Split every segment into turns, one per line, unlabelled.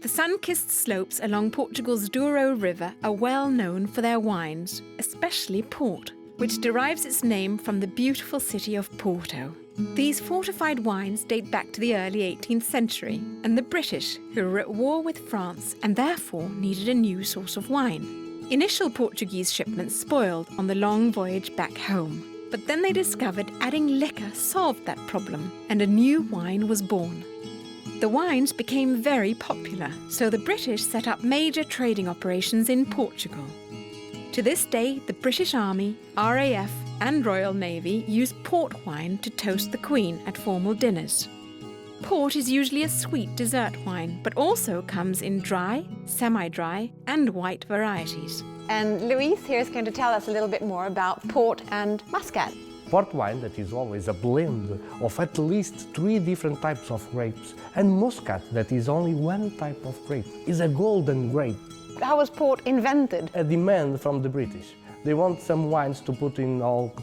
The sun-kissed slopes along Portugal's Douro River are well known for their wines, especially port, which derives its name from the beautiful city of Porto. These fortified wines date back to the early 18th century, and the British, who were at war with France and therefore needed a new source of wine. Initial Portuguese shipments spoiled on the long voyage back home, but then they discovered adding liquor solved that problem, and a new wine was born. The wines became very popular, so the British set up major trading operations in Portugal. To this day, the British Army, RAF and Royal Navy use port wine to toast the Queen at formal dinners. Port is usually a sweet dessert wine, but also comes in dry, semi-dry and white varieties.
And Luis here is going to tell us a little bit more about port and muscat.
Port wine, that is always a blend of at least 3 different types of grapes, and muscat, that is only one type of grape, is a golden grape.
How was port invented?
A demand from the British. They want some wines to put in all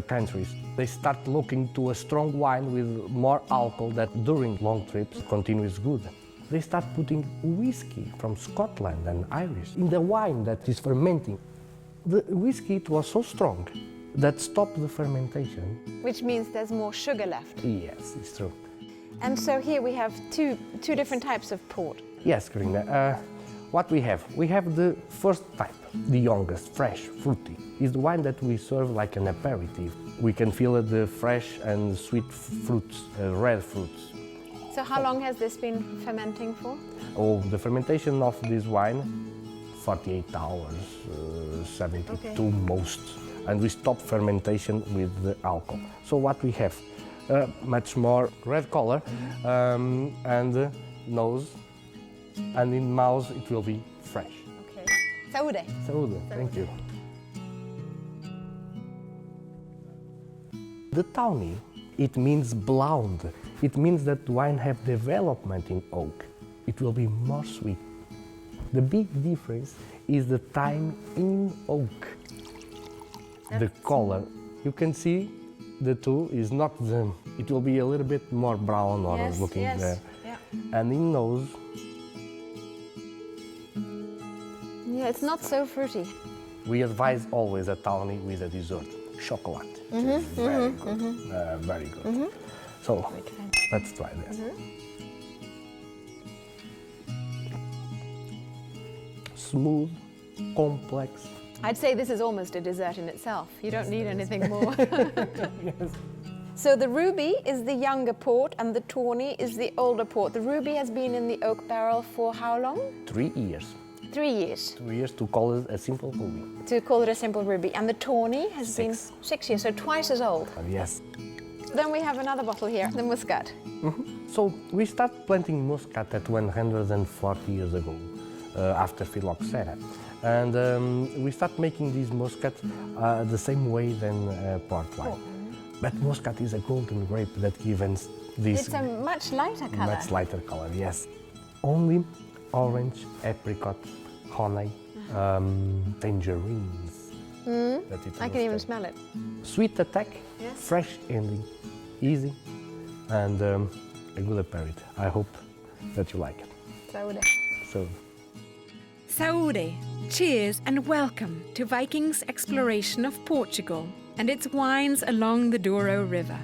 countries. They start looking to a strong wine with more alcohol that during long trips continues good. They start putting whiskey from Scotland and Irish in the wine that is fermenting. The whiskey, it was so strong that stopped the fermentation.
Which means there's more sugar left.
Yes, it's true.
And so here we have two different types of port.
Yes, Karine. What we have? We have the first type, the youngest, fresh, fruity. Is the wine that we serve like an aperitif. We can feel the fresh and sweet fruits, red fruits.
So how long has this been fermenting for?
Oh, the fermentation of this wine, 48 hours, 72 most. And we stop fermentation with the alcohol. So what we have? Much more red color and nose. And in mouth it will be fresh.
Okay. Saúde.
Saúde, thank you. The Tawny, it means blonde. It means that wine have development in oak. It will be more sweet. The big difference is the time in oak. The color, you can see the two is not the, it will be a little bit more brown or looking there.
Yeah.
And in nose,
yeah, it's not so fruity.
we advise always a Tawny with a dessert, chocolate. Very good, very good. So, let's try this. Smooth, complex.
I'd say this is almost a dessert in itself. You don't need anything more.
Yes.
So the Ruby is the younger port and the Tawny is the older port. The Ruby has been in the oak barrel for how long?
3 years.
3 years.
2 years to call it a simple ruby.
To call it a simple Ruby. And the Tawny has been 6 years, so twice as old.
Yes.
Then we have another bottle here, the Muscat.
So we start planting muscat at 140 years ago, after phylloxera. And we start making these muscat the same way than port wine. But muscat is a golden grape that gives this
It's a much lighter color.
much lighter color, yes. Only orange, apricot, honey, tangerines. That it
I can even smell it.
Sweet attack,
Yes.
fresh ending, easy, and a good aperitif. I hope that you like it. So.
Saúde, cheers and welcome to Viking's exploration of Portugal and its wines along the Douro River.